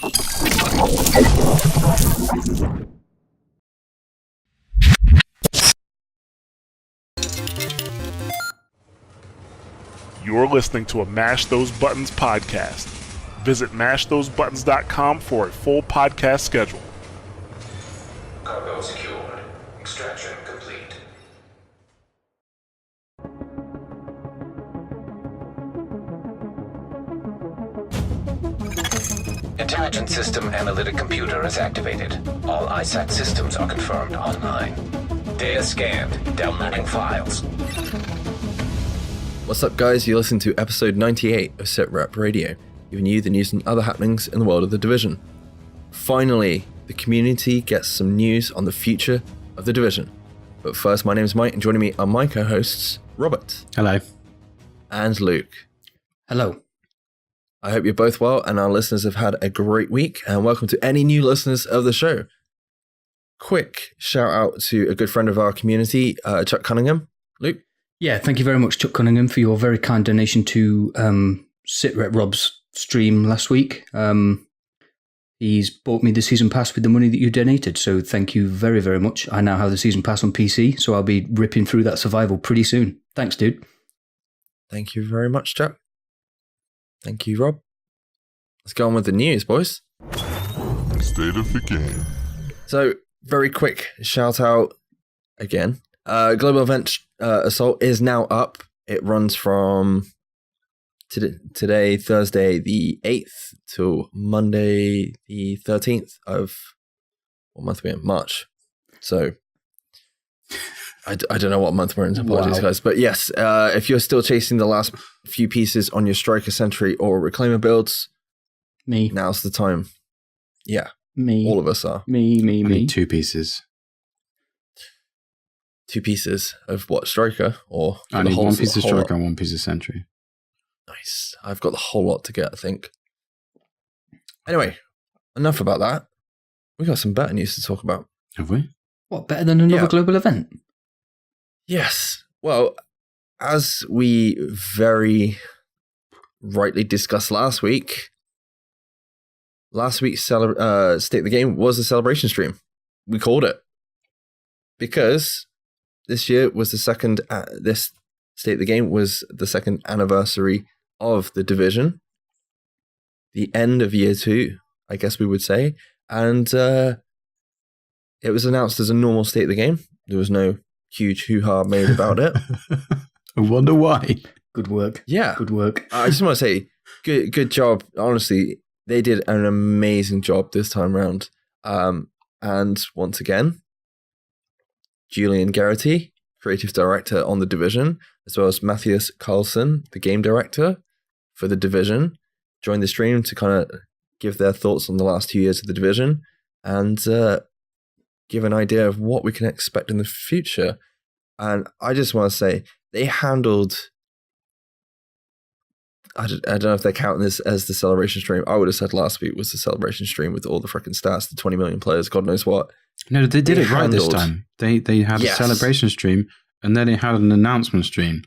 You're listening to a Mash Those Buttons podcast. Visit mashthosebuttons.com for a full podcast schedule. Cargo secured. Extraction complete. Intelligent System Analytic Computer is activated. All ISAC systems are confirmed online. Data scanned. Downloading files. What's up, guys? You listen to episode 98 of SITREP Radio, giving you the news and other happenings in the world of The Division. Finally, the community gets some news on the future of The Division. But first, my name is Mike, and joining me are my co-hosts, Robert. Hello. And Luke. Hello. I hope you're both well, and our listeners have had a great week, and welcome to any new listeners of the show. Quick shout out to a good friend of our community, Chuck Cunningham. Luke? Yeah, thank you very much, Chuck Cunningham, for your very kind donation to SITREP Rob's stream last week. He's bought me the season pass with the money that you donated, so thank you very, very much. I now have the season pass on PC, so I'll be ripping through that survival pretty soon. Thanks, dude. Thank you very much, Chuck. Thank you, Rob. Let's go on with the news, boys. State of the game. So, very quick shout out again. Global Event Assault is now up. It runs from today, Thursday the 8th, till Monday the 13th of, what month are we in? March. So, I don't know what month we're in, apologies, guys. But yes, if you're still chasing the last few pieces on your Striker, Sentry, or Reclaimer builds, now's the time. Yeah. All of us are. Me. I need 2 pieces. 2 pieces of what, Striker? Or I need 1 piece of Striker and 1 piece of Sentry. Nice. I've got the whole lot to get, I think. Anyway, enough about that. We got some better news to talk about. Have we? What, better than another global event? Yes. Well, as we very rightly discussed last week's State of the Game was a celebration stream. We called it. Because this year was the second, this State of the Game was the second anniversary of The Division. The end of year 2, I guess we would say. And it was announced as a normal State of the Game. There was no huge hoo-ha made about it. I wonder why. Good work. Yeah. Good work. I just want to say, good job. Honestly, they did an amazing job this time around. And once again, Julian Garrity, creative director on The Division, as well as Matthias Carlson, the game director for The Division, joined the stream to kind of give their thoughts on the last 2 years of The Division and give an idea of what we can expect in the future. And I just want to say, they handled... I don't know if they're counting this as the celebration stream. I would have said last week was the celebration stream with all the freaking stats, the 20 million players, God knows what. No, they did it right this time. They had a celebration stream, and then they had an announcement stream.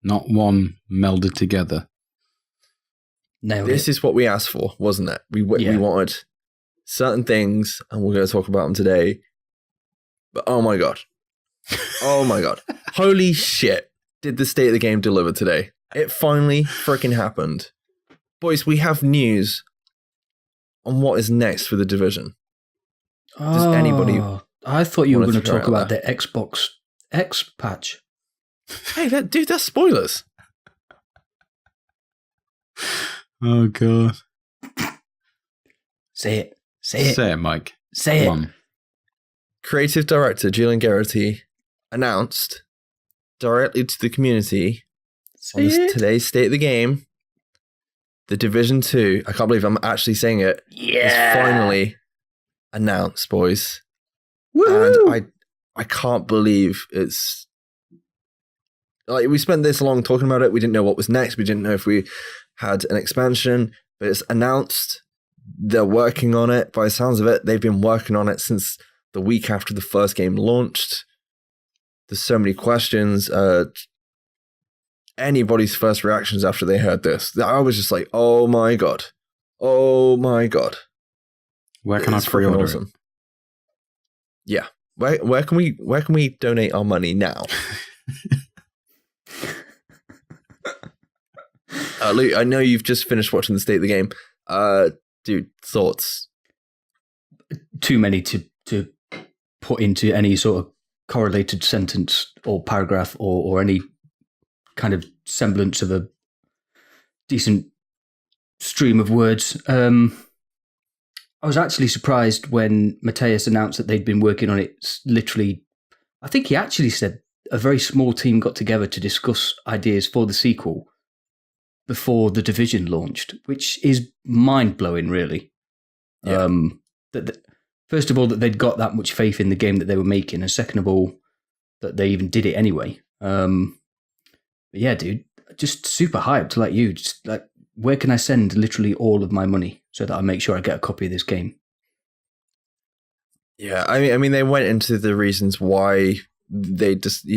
Not one melded together. This is what we asked for, wasn't it? We wanted certain things, and we're going to talk about them today. But oh my God. Oh my God. Holy shit. Did the State of the Game deliver today? It finally freaking happened. Boys, we have news on what is next for The Division. Does anybody... I thought you were going to talk about the Xbox X patch. Hey, that's spoilers. Oh, God. Say it. Say it. Say it, Mike. Say Come it. on. Creative director Julian Garrity announced directly to the community on today's State of the Game, The Division 2, I can't believe I'm actually saying it, is finally announced, boys. Woo! And I can't believe it's... Like, we spent this long talking about it. We didn't know what was next. We didn't know if we had an expansion, but it's announced. They're working on it. By the sounds of it, they've been working on it since the week after the first game launched. There's so many questions. Anybody's first reactions after they heard this, I was just like, oh my God. Oh my God. Where can I pre-order it? Yeah. Where can we donate our money now? Luke, I know you've just finished watching the state of the game. Dude, thoughts? Too many to put into any sort of correlated sentence or paragraph or any kind of semblance of a decent stream of words. I was actually surprised when Mateus announced that they'd been working on it. Literally, I think he actually said a very small team got together to discuss ideas for the sequel before The Division launched, which is mind-blowing, really. Yeah. First of all, that they'd got that much faith in the game that they were making, and second of all, that they even did it anyway. But yeah, dude, just super hyped like you. Just like, where can I send literally all of my money so that I make sure I get a copy of this game? Yeah, I mean, they went into the reasons why they just,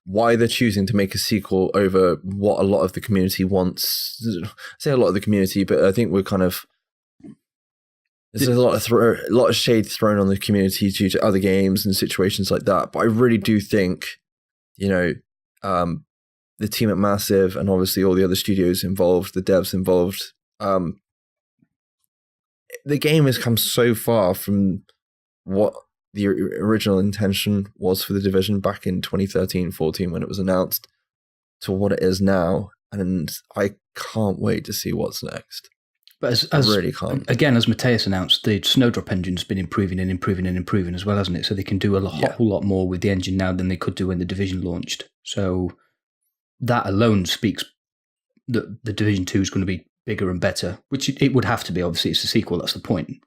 why they're choosing to make a sequel over what a lot of the community wants. I say a lot of the community, but I think we're kind of there's a lot of shade thrown on the community due to other games and situations like that. But I really do think, the team at Massive and obviously all the other studios involved, the devs involved, the game has come so far from what the original intention was for The Division back in 2013-14 when it was announced to what it is now. And I can't wait to see what's next. But I really can't. Again, as Mateus announced, the Snowdrop engine's been improving as well, hasn't it? So they can do a whole lot more with the engine now than they could do when The Division launched. So that alone speaks that The Division 2 is going to be bigger and better, which it would have to be. Obviously, it's a sequel. That's the point.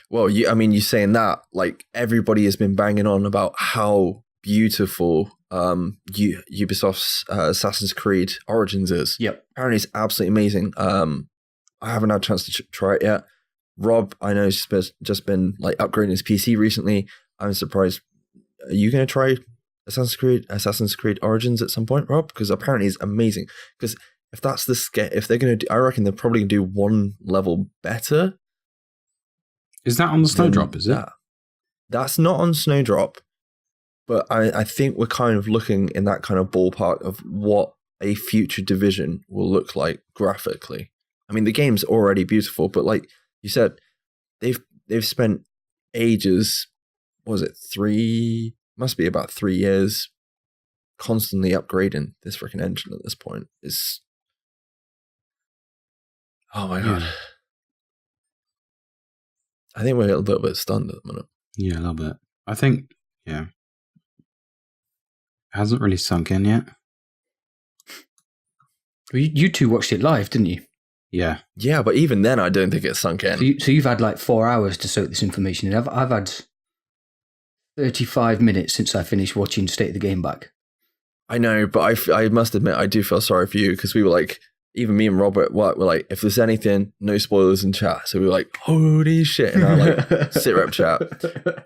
Well, you're saying that, like, everybody has been banging on about how beautiful Ubisoft's Assassin's Creed Origins is. Yep. Apparently it's absolutely amazing. I haven't had a chance to try it yet. Rob, I know, has just been like upgrading his PC recently. I'm surprised. Are you going to try Assassin's Creed Origins at some point, Rob? Because apparently it's amazing. Because if that's the if they're going to do, I reckon they're probably going to do one level better. Is that on the Snowdrop, is it? That's not on Snowdrop, but I think we're kind of looking in that kind of ballpark of what a future Division will look like graphically. I mean, the game's already beautiful, but like you said, they've spent ages, was it must be about 3 years, constantly upgrading this freaking engine at this point. Oh my God. I think we're a little bit stunned at the minute. Yeah, a little bit. I think, it hasn't really sunk in yet. Well, you two watched it live, didn't you? Yeah. Yeah, but even then, I don't think it's sunk in. So you've had like 4 hours to soak this information in. I've had 35 minutes since I finished watching State of the Game back. I know, but I must admit, I do feel sorry for you because we were like, even me and Robert were like, if there's anything, no spoilers in chat. So we were like, holy shit, in our like SITREP chat.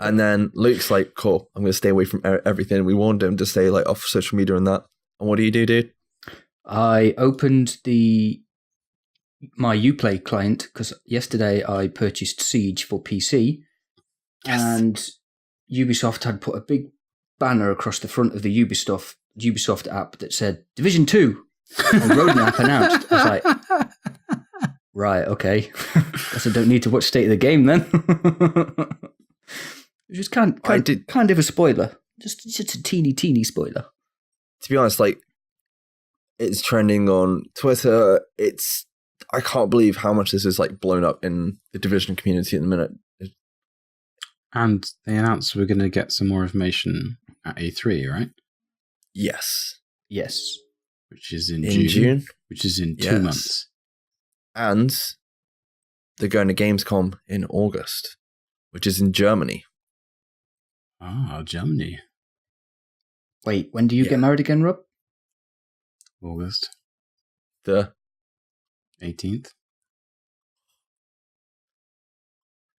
And then Luke's like, cool, I'm going to stay away from everything. We warned him to stay like off social media and that. And what do you do, dude? I opened my Uplay client because yesterday I purchased Siege for PC, and Ubisoft had put a big banner across the front of the Ubisoft app that said Division 2 and roadmap announced. I was like, right, okay. Guess I don't need to watch State of the Game then. Just kind of a spoiler. Just a teeny spoiler. To be honest, like, it's trending on Twitter. I can't believe how much this is like blown up in the Division community in the minute. And they announced we're going to get some more information at E3, right? Yes. Which is in June. Which is in 2 months. And they're going to Gamescom in August, which is in Germany. Ah, Germany. Wait, when do you get married again, Rob? August. The 18th.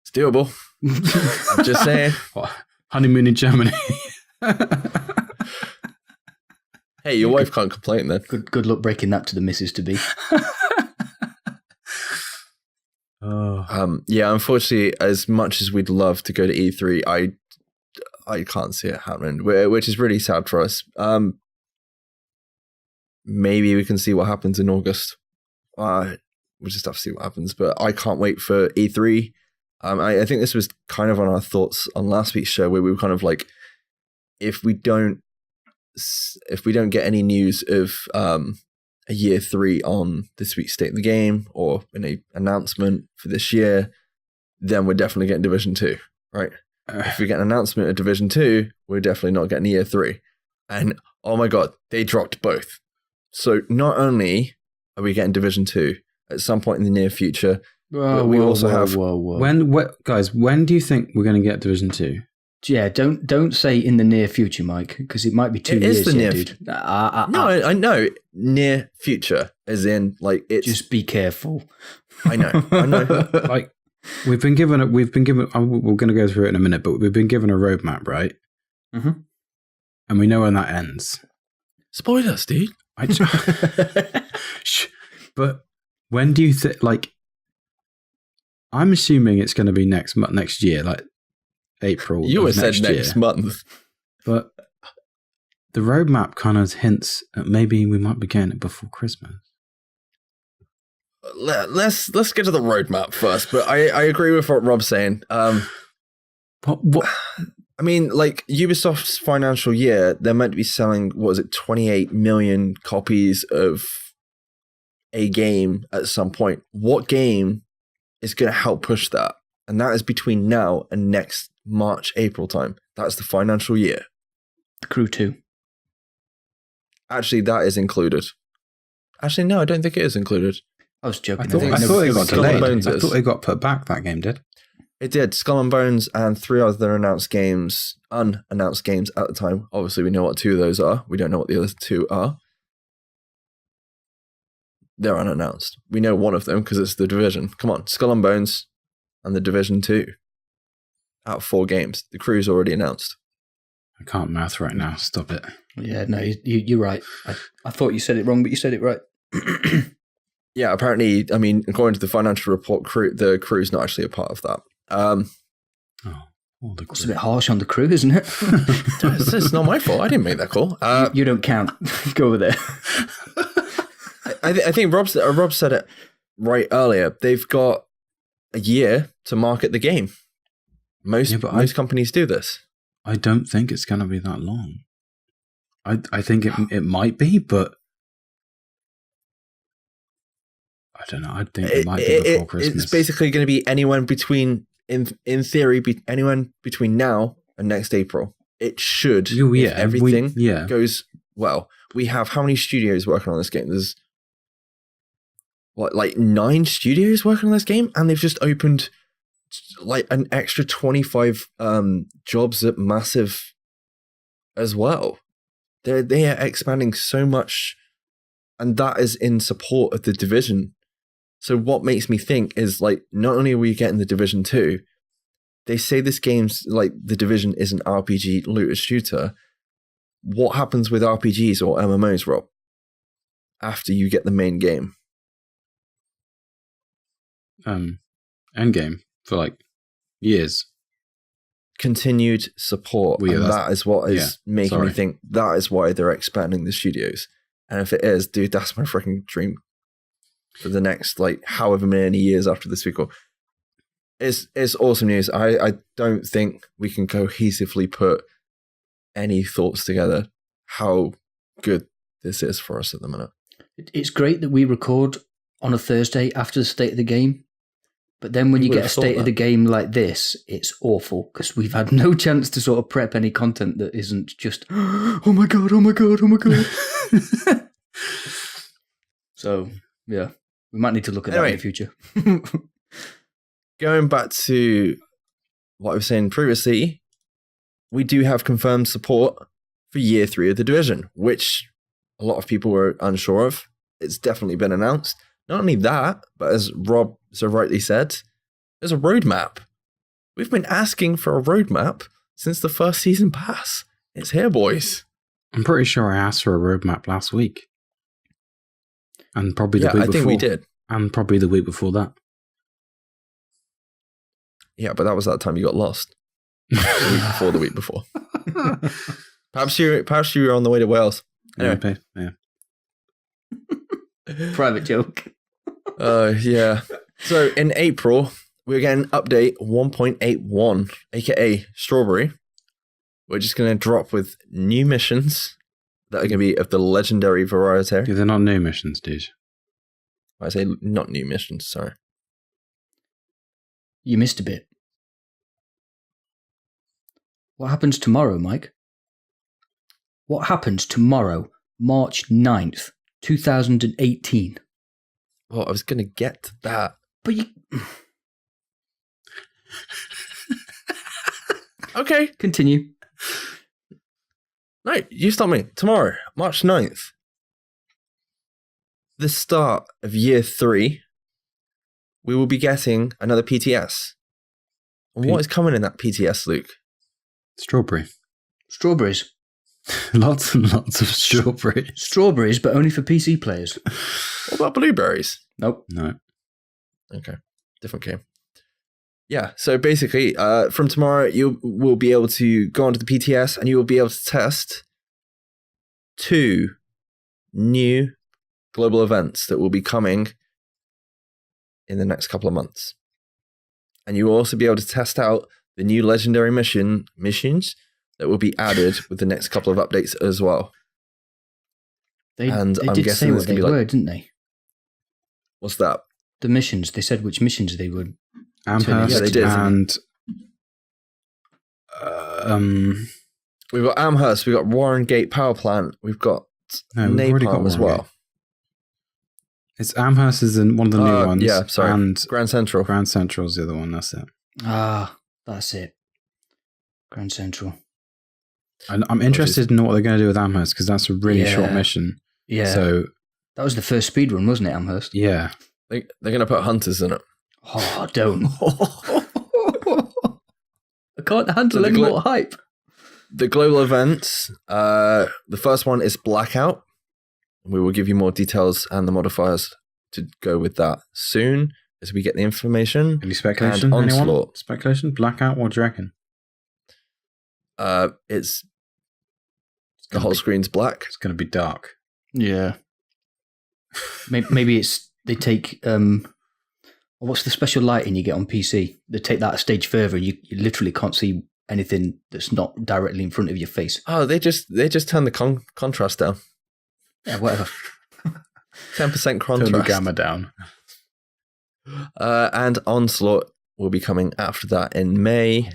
It's doable. I'm just saying. What? Honeymoon in Germany. Hey, your wife can't complain then. Good luck breaking that to the missus to be. Yeah, unfortunately, as much as we'd love to go to E3, I can't see it happening, which is really sad for us. Maybe we can see what happens in August. We'll just have to see what happens, but I can't wait for E3. I think this was kind of on our thoughts on last week's show, where we were kind of like, if we don't get any news of a year 3 on this week's State of the Game or an announcement for this year, then we're definitely getting Division 2, right? If we get an announcement of Division 2, we're definitely not getting year 3. And oh my God, they dropped both. So not only are we getting Division 2 at some point in the near future, but we also have... Guys, when do you think we're going to get Division 2? Yeah, don't say in the near future, Mike, because it might be 2 years yet, dude. No, I know. Near future, as in, like, it's... Just be careful. I know. Like, we've been given... we're going to go through it in a minute, but we've been given a roadmap, right? Mm-hmm. And we know when that ends. Spoilers, dude. But when do you think, like... I'm assuming it's going to be next year, like April. You always said next month. But the roadmap kind of hints at maybe we might be getting it before Christmas. Let's get to the roadmap first, but I agree with what Rob's saying. What? I mean, like, Ubisoft's financial year, they're meant to be selling, 28 million copies of a game at some point. What game is going to help push that? And that is between now and next March, April time. That's the financial year. The Crew 2. Actually, that is included. Actually, no, I don't think it is included. I was joking. I thought it got delayed. I thought it got put back, that game did. It did. Skull and Bones and 3 other unannounced games at the time. Obviously, we know what 2 of those are. We don't know what the other 2 are. They're unannounced. We know one of them because it's The Division. Come on, Skull and Bones and The Division 2. Out of 4 games. The Crew's already announced. I can't math right now. Stop it. Yeah, no, you're right. I thought you said it wrong, but you said it right. Yeah, apparently, I mean, according to the financial report, the Crew's not actually a part of that. It's a bit harsh on the Crew, isn't it? It's not my fault. I didn't make that call. You don't count. Go over there. I think Rob said it right earlier. They've got a year to market the game. Most companies do this. I don't think it's going to be that long. I think it might be, but I don't know. I think it might be before Christmas. It's basically going to be anyone between, in theory, anyone between now and next April. It should. If everything goes well. We have how many studios working on this game? There's like 9 studios working on this game, and they've just opened like an extra 25 jobs at Massive as well. They are expanding so much, and that is in support of the Division. So what makes me think is, like, not only are we getting the Division 2, they say this game's like the Division is an RPG looter shooter. What happens with RPGs or MMOs, Rob, after you get the main game? Endgame for like years. Continued support. Well, yeah, and that is what is making me think that is why they're expanding the studios. And if it is, dude, that's my freaking dream for the next, like, however many years after the sequel. It's awesome news. I don't think we can cohesively put any thoughts together how good this is for us at the minute. It's great that we record on a Thursday after the State of the Game, but then when you get a State of the Game like this, it's awful because we've had no chance to sort of prep any content that isn't just oh my god. So yeah, we might need to look at that in the future. Going back to what I was saying previously, we do have confirmed support for year 3 of the Division, which a lot of people were unsure of. It's definitely been announced. Not only that, but as Rob so rightly said, there's a roadmap. We've been asking for a roadmap since the first season pass. It's here, boys. I'm pretty sure I asked for a roadmap last week. And probably the week before. I think we did. And probably the week before that. Yeah, but that was that time you got lost. The week before. Perhaps you were on the way to Wales. Anyway. Yeah. Private joke. Yeah. So in April, we're getting update 1.81, aka Strawberry. We're just going to drop with new missions that are going to be of the legendary variety. Yeah, they're not new missions, dude. I say not new missions, sorry. You missed a bit. What happens tomorrow, Mike? What happens tomorrow, March 9th, 2018? Well, I was going to get to that. But you... Okay. Continue. No, you stop me. Tomorrow, March 9th. The start of year 3, we will be getting another PTS. And what is coming in that PTS, Luke? Strawberries. Lots and lots of strawberries. Strawberries, but only for PC players. What about blueberries? Nope. No. Okay. Different game. Yeah, so basically, from tomorrow, you will be able to go onto the PTS and you will be able to test 2 new global events that will be coming in the next couple of months. And you will also be able to test out the new legendary missions that will be added with the next couple of updates as well. They did say what they were, didn't they? What's that? The missions. They said which missions they would. Amherst, yeah, they did. And we've got Amherst, we've got Warren Gate Power Plant, we've got Napalm as well. It's Amherst is one of the new ones. Yeah, sorry. And Grand Central. Grand Central's the other one, that's it. That's it. Grand Central. And I'm interested in what they're going to do with Amherst because that's a really short mission. Yeah. So that was the first speed run, wasn't it, Amherst? Yeah. They're going to put hunters in it. Oh, don't. I can't handle any more hype. The global events, the first one is Blackout. We will give you more details and the modifiers to go with that soon as we get the information. Any speculation? Anyone? Speculation? Blackout? What do you reckon? It's the whole screen's black. It's going to be dark. Yeah. Maybe it's they take what's the special lighting you get on PC? They take that a stage further. You literally can't see anything that's not directly in front of your face. Oh, they just turn the contrast down. Yeah, whatever. 10% contrast. Turn the gamma down. And Onslaught will be coming after that in May.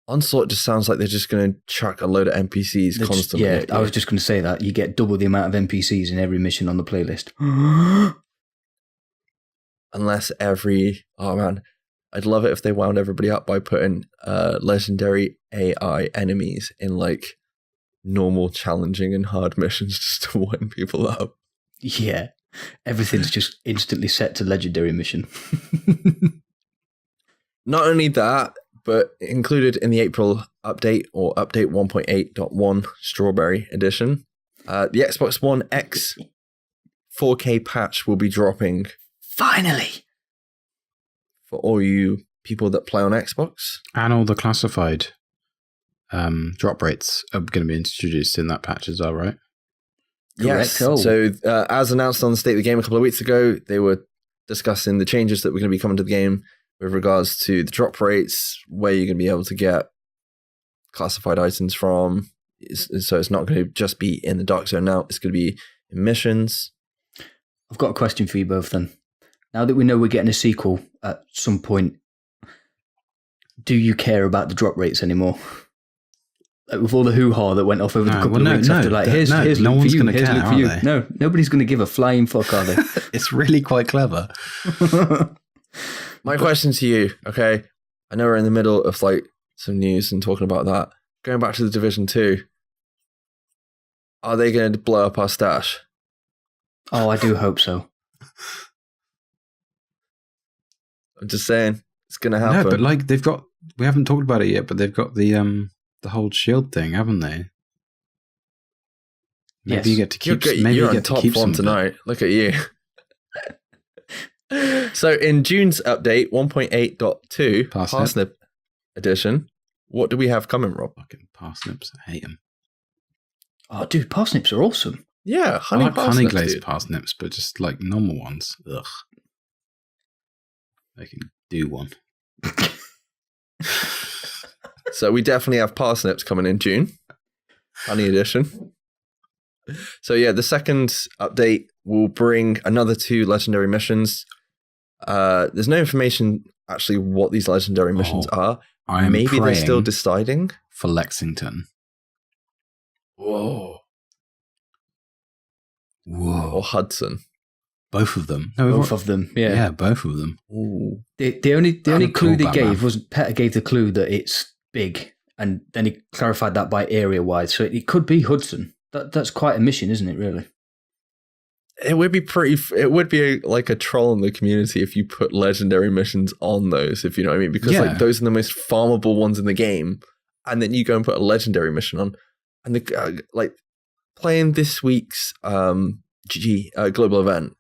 Onslaught just sounds like they're just going to chuck a load of NPCs constantly. I was just going to say that. You get double the amount of NPCs in every mission on the playlist. Unless oh man, I'd love it if they wound everybody up by putting legendary AI enemies in like normal, challenging, and hard missions just to wind people up. Yeah, everything's just instantly set to legendary mission. Not only that, but included in the April update or update 1.8.1 Strawberry Edition, the Xbox One X 4K patch will be dropping. Finally! For all you people that play on Xbox. And all the classified drop rates are going to be introduced in that patch as well, right? Yes. So as announced on the State of the Game a couple of weeks ago, they were discussing the changes that were going to be coming to the game with regards to the drop rates, where you're going to be able to get classified items from. So it's not going to just be in the Dark Zone now. It's going to be in missions. I've got a question for you both then. Now that we know we're getting a sequel at some point, do you care about the drop rates anymore? Like with all the hoo-ha that went off over the couple of weeks after, like, here's no look one's for you, going to care, for you. they? No, nobody's going to give a flying fuck, are they? It's really quite clever. My question to you, okay? I know we're in the middle of like some news and talking about that. Going back to the Division 2, are they going to blow up our stash? Oh, I do hope so. I'm just saying, it's going to happen. No, but like we haven't talked about it yet, but they've got the whole shield thing, haven't they? Maybe you get to keep. You're on top form tonight. Look at you. So in June's update, 1.8.2, Parsnip edition, what do we have coming, Rob? Fucking parsnips. I hate them. Oh, dude, parsnips are awesome. Yeah, I like honey glazed dude. parsnips, but just like normal ones. Ugh. I can do one. So we definitely have parsnips coming in June. Honey edition. So yeah, the second update will bring another 2 legendary missions. There's no information actually what these legendary missions are. Maybe they're still deciding. For Lexington. Whoa. Whoa. Or Hudson. Both of them. No, both of them. Yeah. Yeah, both of them. Ooh. The only clue they gave was Petter gave the clue that it's big, and then he clarified that by area wide. So it could be Hudson. That's quite a mission, isn't it? Really. It would be like a troll in the community if you put legendary missions on those, if you know what I mean, because like those are the most farmable ones in the game, and then you go and put a legendary mission on, and the like playing this week's global event,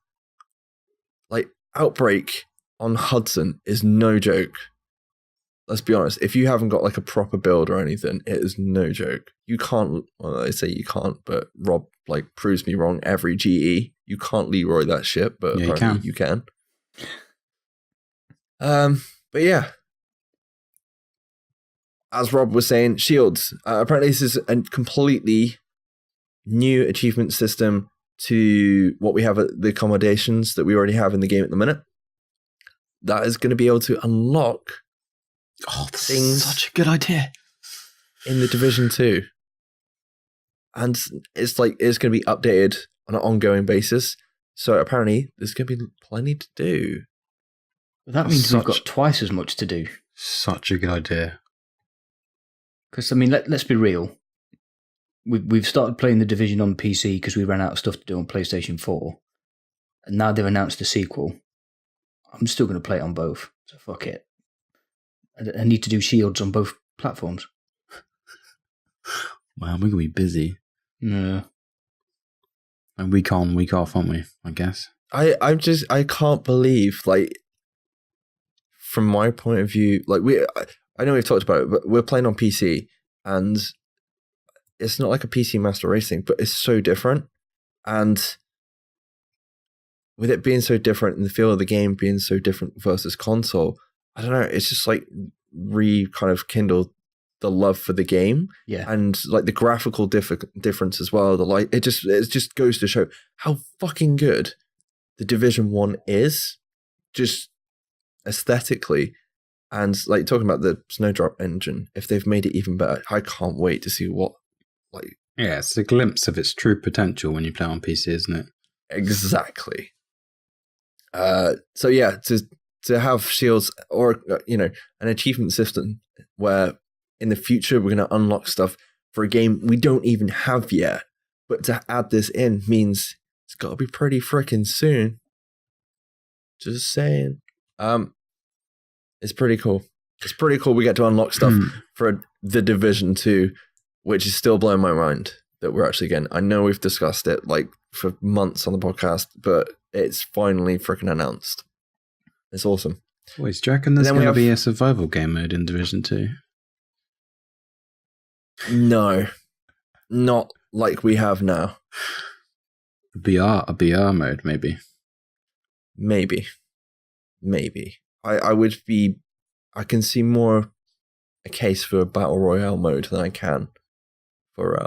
like Outbreak on Hudson is no joke. Let's be honest. If you haven't got like a proper build or anything, it is no joke. You can't. Well, I say you can't, but Rob like proves me wrong every GE. You can't Leroy that shit, but apparently you can. But yeah, as Rob was saying, shields. Apparently, this is a completely new achievement system to what we have at the accommodations that we already have in the game at the minute. That is going to be able to unlock things. Such a good idea. In the Division 2. And it's going to be updated on an ongoing basis. So apparently there's going to be plenty to do. That means we've got twice as much to do. Such a good idea. Because, I mean, let's be real. We've started playing the Division on PC because we ran out of stuff to do on PlayStation 4. And now they've announced a sequel. I'm still going to play it on both. So fuck it. I need to do shields on both platforms. Well, we're going to be busy. Yeah. And week on, week off, aren't we? I guess. I can't believe, like, from my point of view, like I know we've talked about it, but we're playing on PC, and it's not like a PC Master Race thing, but it's so different. And with it being so different and the feel of the game being so different versus console, I don't know, it's just like kind of kindled the love for the game. Yeah. And like the graphical difference as well. The light, it just goes to show how fucking good the Division 1 is, just aesthetically. And like talking about the Snowdrop engine, if they've made it even better, I can't wait to see what like. Yeah, it's a glimpse of its true potential when you play on PC, isn't it? Exactly. So yeah, to have shields or an achievement system where in the future we're going to unlock stuff for a game we don't even have yet, but to add this in means it's got to be pretty freaking soon. Just saying. It's pretty cool. It's pretty cool. We get to unlock stuff for the Division 2, which is still blowing my mind that we're actually getting. I know we've discussed it like for months on the podcast, but it's finally freaking announced. It's awesome. Boys, do you reckon there's going to be a survival game mode in Division 2? No, not like we have now. A BR mode, maybe. Maybe. I can see more a case for a battle royale mode than I can for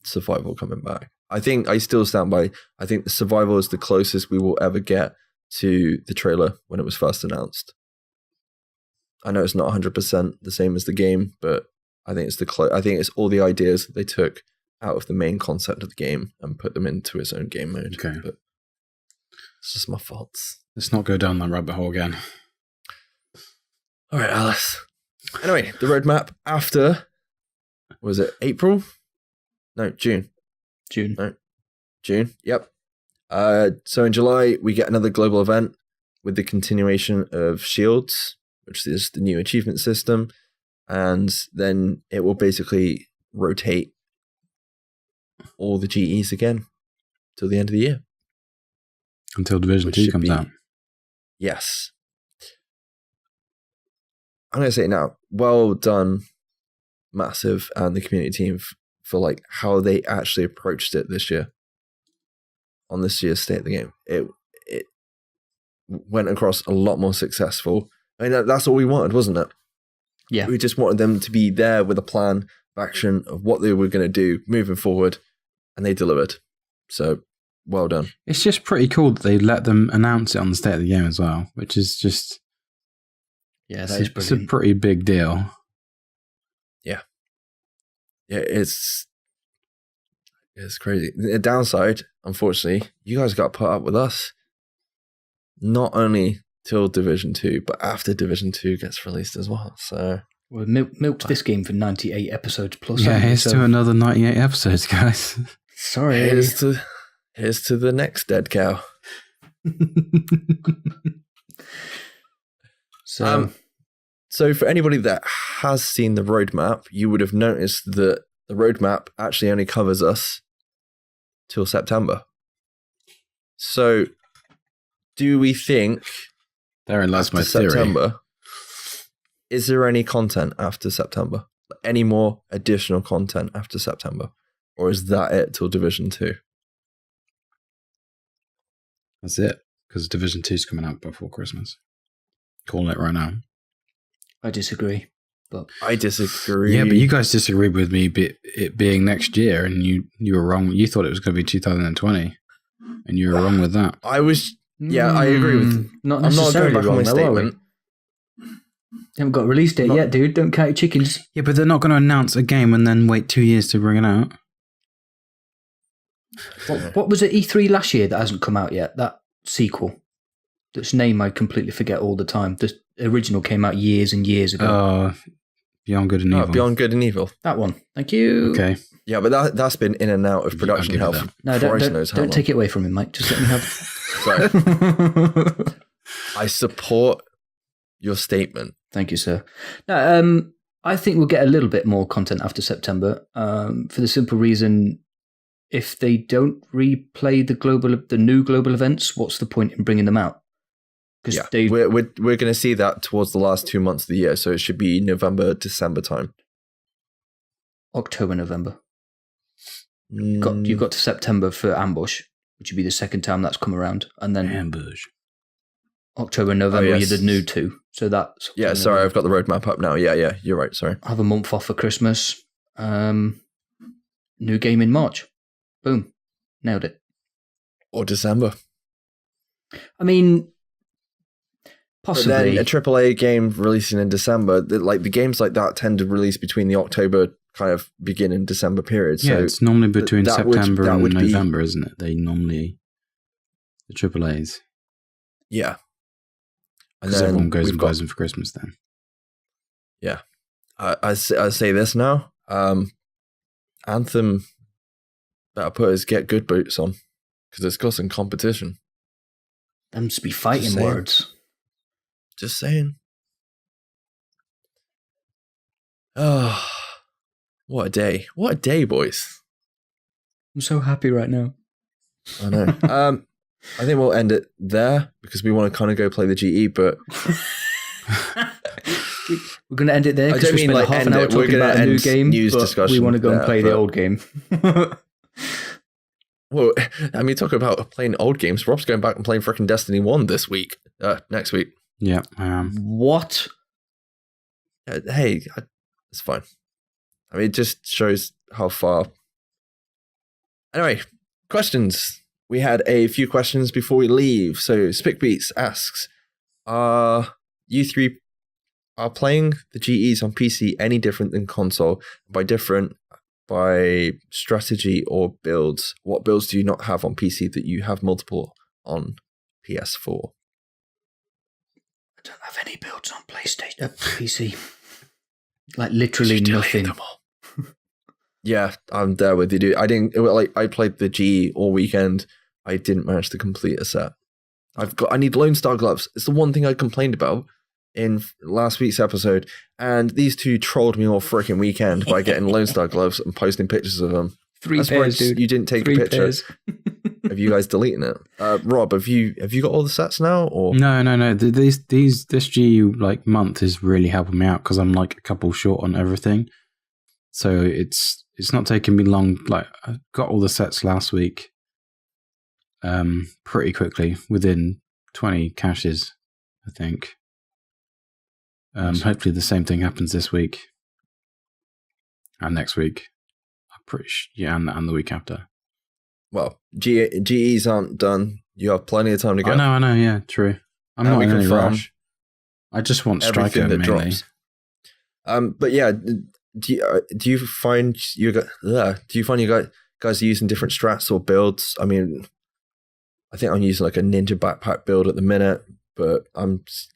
survival coming back. I still stand by. I think the survival is the closest we will ever get to the trailer when it was first announced. I know it's not 100% the same as the game, but I think it's all the ideas that they took out of the main concept of the game and put them into its own game mode. Okay. But it's just my thoughts. Let's not go down that rabbit hole again. All right, Alice. Anyway, the roadmap after, was it April? No, June. No, June. Yep. So in July, we get another global event with the continuation of Shields, which is the new achievement system. And then it will basically rotate all the GEs again till the end of the year. Until Division 2 comes out. yes. I'm going to say it now. Well done, Massive and the community team for like how they actually approached it this year. On this year's State of the Game, it went across a lot more successful. I mean, that's all we wanted, wasn't it? Yeah. We just wanted them to be there with a plan of action of what they were going to do moving forward, and they delivered. So, well done. It's just pretty cool that they let them announce it on the State of the Game as well, which is just... Yeah, that is brilliant. It's a pretty big deal. Yeah. Yeah, it's crazy. The downside, unfortunately, you guys got to put up with us. Not only till Division 2, but after Division 2 gets released as well. So we've milked this game for 98 episodes plus. Yeah, here's to another 98 episodes, guys. Sorry. Here's to the next dead cow. So for anybody that has seen the roadmap, you would have noticed that the roadmap actually only covers us till September. So do we think therein lies my theory. September, is there any content after September? Any more additional content after September? Or is that it till Division 2? That's it. Because Division 2 is coming out before Christmas. Calling it right now. I disagree. But I disagree. Yeah, but you guys disagreed with me it being next year, and you were wrong. You thought it was going to be 2020, and you were wrong with that. I agree with. Not necessarily I'm not going back on my statement. You haven't got a release date yet, dude. Don't count your chickens. Yeah, but they're not going to announce a game and then wait 2 years to bring it out. What was it E3 last year that hasn't come out yet? That sequel. That's name I completely forget all the time. The original came out years and years ago. Beyond Good and Evil. Beyond Good and Evil. That one. Thank you. Okay. Yeah, but that's been in and out of production hell. No, don't take it away from him, Mike. Just let me have. Sorry. I support your statement. Thank you, sir. No, I think we'll get a little bit more content after September. For the simple reason, if they don't replay the new global events, what's the point in bringing them out? Yeah, we're going to see that towards the last 2 months of the year, so it should be November, December time. October, November. You've got to September for Ambush, which would be the second time that's come around, and then Ambush. October, November, you're the new two. So that's sorry, I've got the roadmap up now. Yeah, you're right. Sorry, I have a month off for Christmas. New game in March. Boom, nailed it. Or December. I mean. Possibly. But then a AAA game releasing in December, like the games like that tend to release between the October kind of beginning December period. So it's normally between September and November, isn't it? They normally, the AAAs. Yeah. Because everyone goes and buys them for Christmas then. Yeah. I say this now. Anthem better put his get good boots on because it's got some competition. Them to be fighting words. Just saying. Oh, what a day. What a day, boys. I'm so happy right now. I know. I think we'll end it there because we want to kind of go play the GE, but... We're going to end it there because we spent like half an hour talking about a new game, but we want to go and play the old game. Well, I mean, talking about playing old games, Rob's going back and playing freaking Destiny 1 next week. Yeah, I am. What? Hey, it's fine. I mean, it just shows how far. Anyway, questions. We had a few questions before we leave. So, Spickbeats asks, are you three playing the GEs on PC any different than console? By different, by strategy or builds? What builds do you not have on PC that you have multiple on PS4? I don't have any builds on PlayStation, PC. Like literally nothing. Them all. Yeah, I'm there with you, dude. I played the GE all weekend. I didn't manage to complete a set. I need Lone Star gloves. It's the one thing I complained about in last week's episode, and these two trolled me all freaking weekend by getting Lone Star gloves and posting pictures of them. 3 pairs, dude. You didn't take a picture. have you guys deleting it? Rob, have you got all the sets now? Or No. This GU like month is really helping me out because I'm like a couple short on everything. So it's not taking me long. Like I got all the sets last week, pretty quickly within 20 caches, I think. Hopefully the same thing happens this week and next week. I'm pretty and the week after. Well, GEs aren't done. You have plenty of time to go. I know. Yeah, true. I'm not in any rush. I just want Striker that mainly. drops. But yeah. Do you find you guys are using different strats or builds? I mean, I think I'm using like a ninja backpack build at the minute, but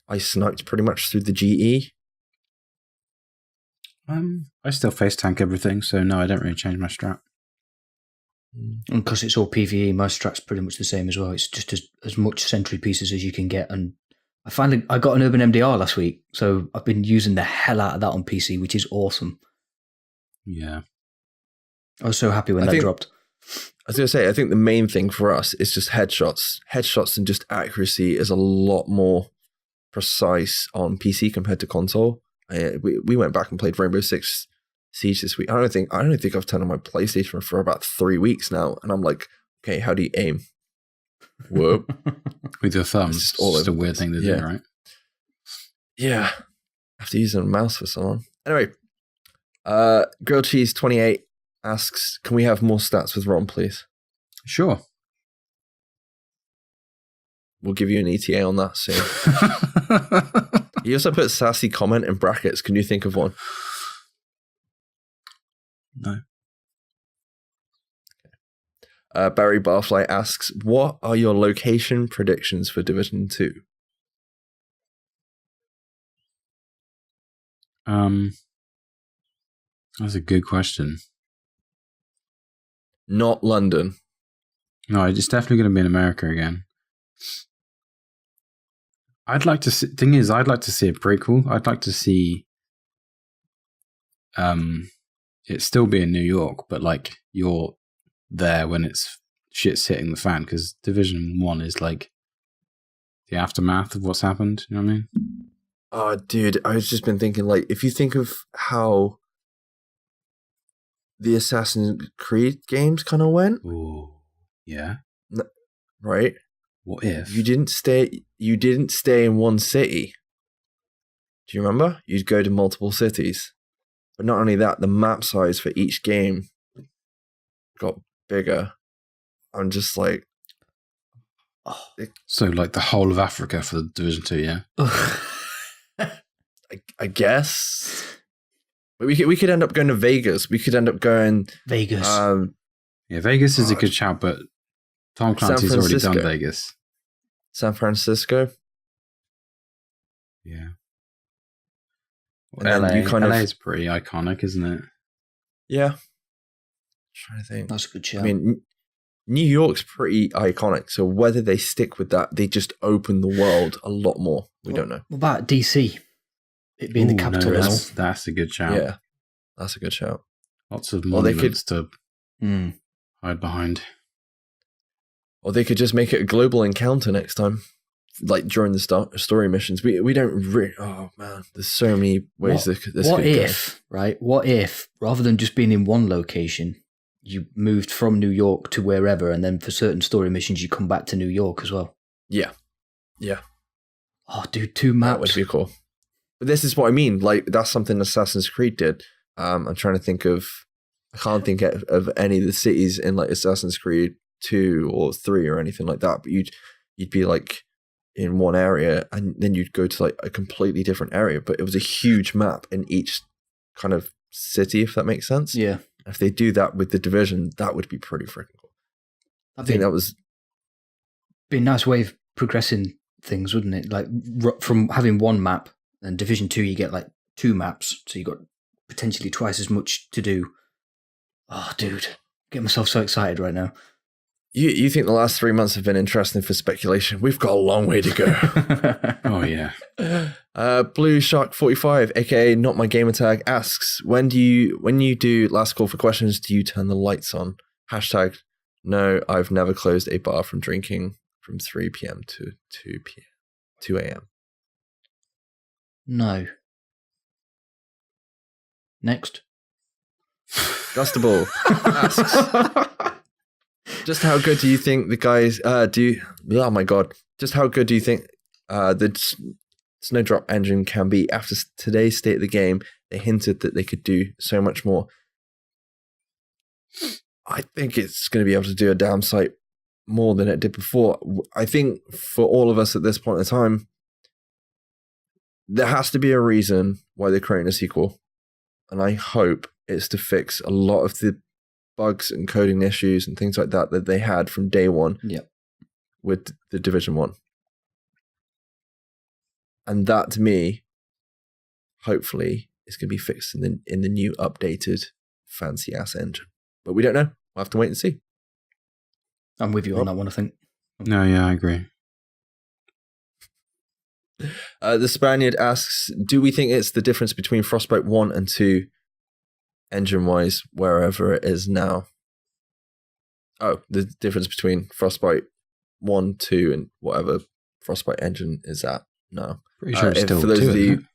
I sniped pretty much through the GE. I still face tank everything, so no, I don't really change my strat. And because it's all PvE, my strat's pretty much the same as well. It's just as much sentry pieces as you can get, and I got an urban MDR last week, so I've been using the hell out of that on PC, which is awesome. Yeah. I was so happy when that dropped. I was going to say, I think the main thing for us is just headshots. Headshots and just accuracy is a lot more precise on PC compared to console. We went back and played Rainbow Six Siege this week. I don't think I've turned on my PlayStation for about 3 weeks now, and I'm like, okay, how do you aim? Whoa. With your thumbs. It's just a weird thing to do, right? Yeah. I have to use a mouse for someone. Anyway, Grilled Cheese 28 asks, can we have more stats with Ron, please? Sure. We'll give you an ETA on that soon. He also put sassy comment in brackets. Can you think of one? No. Barry Barfly asks, what are your location predictions for Division 2? That's a good question. Not London. No, it's definitely going to be in America again. I'd like to see a prequel. I'd like to see it still be in New York, but like you're there when it's shit's hitting the fan, because Division 1 is like the aftermath of what's happened. You know what I mean? Oh, dude, I've just been thinking, like, if you think of how the Assassin's Creed games kind of went. Oh, yeah. Right? What if you didn't stay in one city? Do you remember? You'd go to multiple cities. But not only that, the map size for each game got bigger. I'm just like, so like the whole of Africa for the Division 2, yeah. I guess. But we could end up going to Vegas. We could end up going Vegas. Yeah, Vegas is a good shout, but Tom Clancy's already done Vegas. San Francisco. Yeah. And LA, then you kind LA is pretty iconic, isn't it? Yeah. I'm trying to think. That's a good shout. I mean, New York's pretty iconic, so whether they stick with that, they just open the world a lot more. We don't know. What about DC? It being the capital now. That's a good shout. Yeah, that's a good shout. Lots of monuments to hide behind. Or they could just make it a global encounter next time, like during the story missions. We don't oh man, there's so many ways this could go. What if, rather than just being in one location, you moved from New York to wherever, and then for certain story missions, you come back to New York as well? Yeah. Oh, dude, 2 maps. That would be cool. But this is what I mean. Like, that's something Assassin's Creed did. I'm trying to think of... I can't think of any of the cities in, like, Assassin's Creed 2 or 3 or anything like that. But you'd be, like, in one area, and then you'd go to, like, a completely different area. But it was a huge map in each kind of city, if that makes sense. Yeah. If they do that with the Division, that would be pretty freaking cool. I think that was... Be a nice way of progressing things, wouldn't it? Like, from having one map, and Division 2, you get like 2 maps, so you got potentially twice as much to do. Oh, dude, get myself so excited right now. You think the last 3 months have been interesting for speculation? We've got a long way to go. Oh yeah. Blue Shark 45, aka Not My Gamer Tag, asks, when you do last call for questions, do you turn the lights on? # No, I've never closed a bar from drinking from 3 p.m. to 2 a.m. No. Next. Gustable asks, just how good do you think the guys oh my god, just how good do you think the Snowdrop engine can be? After today's state of the game, they hinted that they could do so much more. I think it's going to be able to do a damn sight more than it did before. I think for all of us at this point in time, there has to be a reason why they're creating a sequel. And I hope it's to fix a lot of the bugs and coding issues and things like that that they had from day one with the Division 1. And that, to me, hopefully, is going to be fixed in the new updated fancy-ass engine. But we don't know. We'll have to wait and see. I'm with you on that one, I think. No, yeah, I agree. The Spaniard asks, do we think it's the difference between Frostbite 1 and 2 engine-wise, wherever it is now? Oh, the difference between Frostbite 1, 2, and whatever Frostbite engine is at now. Pretty sure it's still for those 2, of you, isn't it?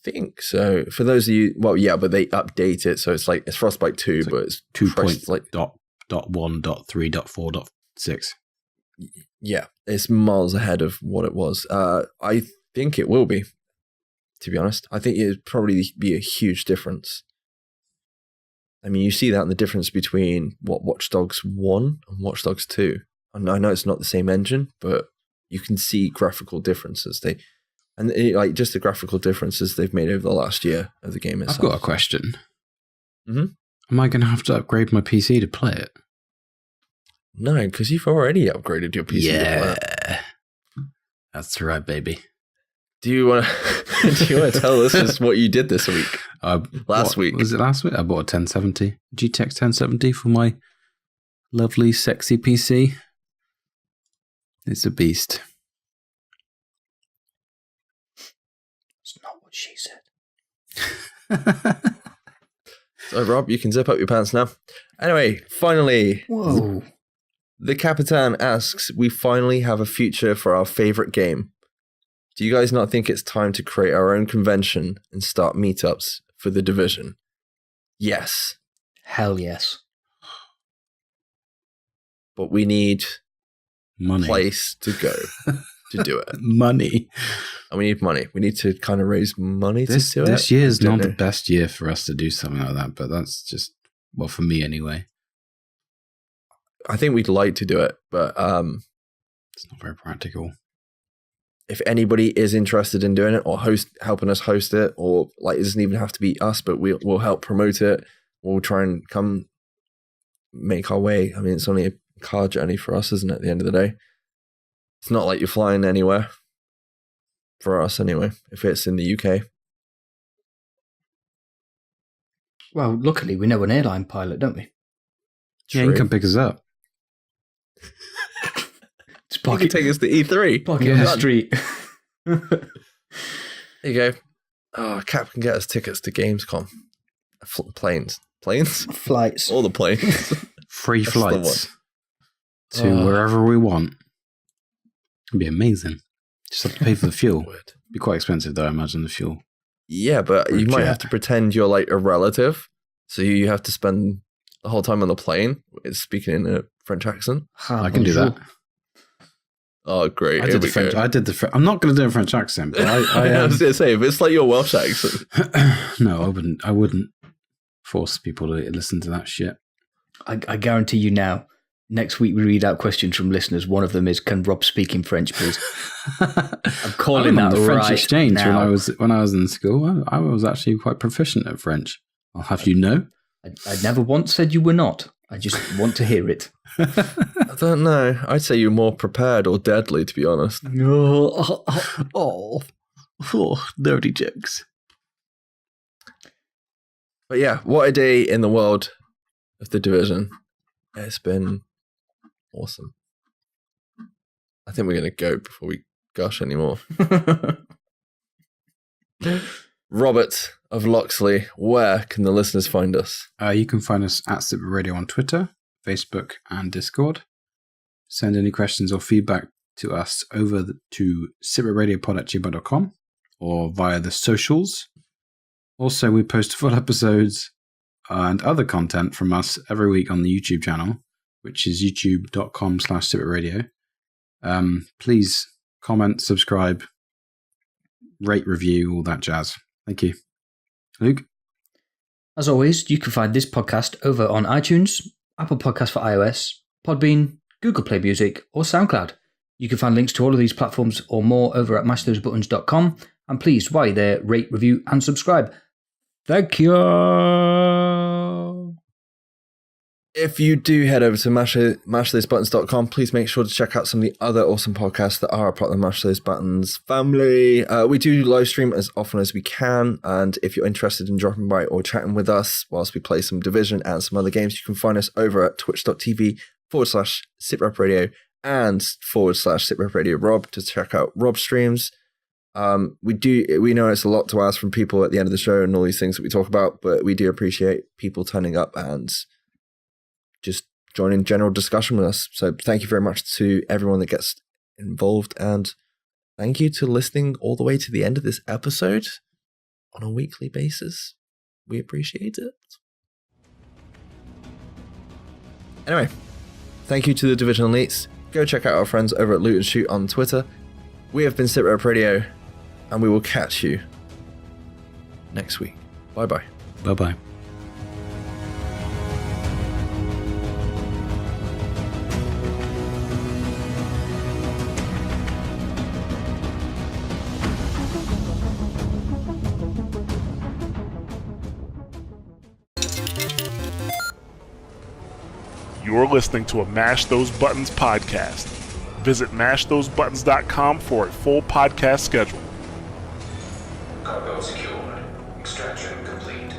think so. For those of you, well, yeah, but they update it, so it's like it's Frostbite 2, but it's 2.1.3.4.6. Yeah, it's miles ahead of what it was. I think it will be, to be honest. I think it'd probably be a huge difference. I mean, you see that in the difference between Watch Dogs 1 and Watch Dogs 2. And I know it's not the same engine, but you can see graphical differences. Just the graphical differences they've made over the last year of the game itself. I've got a question. Mm-hmm. Am I going to have to upgrade my PC to play it? No, because you've already upgraded your PC. Yeah, that's right, baby. Do you want to tell us just what you did this week? Last week. Was it last week? I bought a 1070, GTX 1070 for my lovely, sexy PC. It's a beast. It's not what she said. So, Rob, you can zip up your pants now. Anyway, finally. Whoa. The Capitan asks, we finally have a future for our favorite game. Do you guys not think it's time to create our own convention and start meetups for the Division? Yes. Hell yes. But we need money. A place to go to do it. Money. And we need money. We need to kind of raise money to do it. This year's not the best year for us to do something like that, but that's just, well, for me anyway. I think we'd like to do it, but it's not very practical. If anybody is interested in doing it or helping us host it, or like it doesn't even have to be us, but we'll help promote it. We'll try and come make our way. I mean, it's only a car journey for us, isn't it? At the end of the day, it's not like you're flying anywhere. For us, anyway, if it's in the UK. Well, luckily we know an airline pilot, don't we? True. Yeah, you can pick us up. You can take us to E3. Park it on the street. There you go. Oh, Cap can get us tickets to Gamescom. Planes. Flights. All the planes. Free flights to wherever we want. It'd be amazing. Just have to pay for the fuel. It'd be quite expensive, though, I imagine, the fuel. Yeah, but you might have to pretend you're like a relative. So you have to spend the whole time on the plane speaking in a French accent. I can do that. Oh, great. I did the French. I'm not going to do a French accent, but I was going to say, if it's like your Welsh accent. No, I wouldn't force people to listen to that shit. I guarantee you now, next week we read out questions from listeners. One of them is, can Rob speak in French, please? I'm calling that the French right exchange now. when I was in school. I was actually quite proficient at French. I'll have you know. I never once said you were not. I just want to hear it. I don't know. I'd say you're more prepared or deadly, to be honest. Oh, dirty jokes. But yeah, what a day in the world of the Division. It's been awesome. I think we're going to go before we gush anymore. Robert of Loxley, where can the listeners find us? You can find us at SITREP Radio on Twitter, Facebook, and Discord. Send any questions or feedback to us over to sitrepradiopod@gmail.com or via the socials. Also, we post full episodes and other content from us every week on the YouTube channel, which is youtube.com/sitrepradio. Please comment, subscribe, rate, review, all that jazz. Thank you. Luke? As always, you can find this podcast over on iTunes, Apple Podcasts for iOS, Podbean, Google Play Music, or SoundCloud. You can find links to all of these platforms or more over at mashthosebuttons.com. And please, while you're there, rate, review, and subscribe. Thank you. If you do head over to mashthosebuttons.com, please make sure to check out some of the other awesome podcasts that are a part of the Mash Those Buttons family. We do live stream as often as we can, and if you're interested in dropping by or chatting with us whilst we play some Division and some other games, you can find us over at twitch.tv/SITREP Radio and /SITREP Radio Rob to check out Rob's streams. We know it's a lot to ask from people at the end of the show and all these things that we talk about, but we do appreciate people turning up and just joining general discussion with us. So thank you very much to everyone that gets involved, and thank you to listening all the way to the end of this episode on a weekly basis. We appreciate it. Anyway, thank you to the Division Elites. Go check out our friends over at Loot and Shoot on Twitter. We have been SITREP Radio, and we will catch you next week. Bye-bye. Bye-bye. You're listening to a Mash Those Buttons podcast. Visit mashthosebuttons.com for a full podcast schedule. Cargo secured. Extraction complete.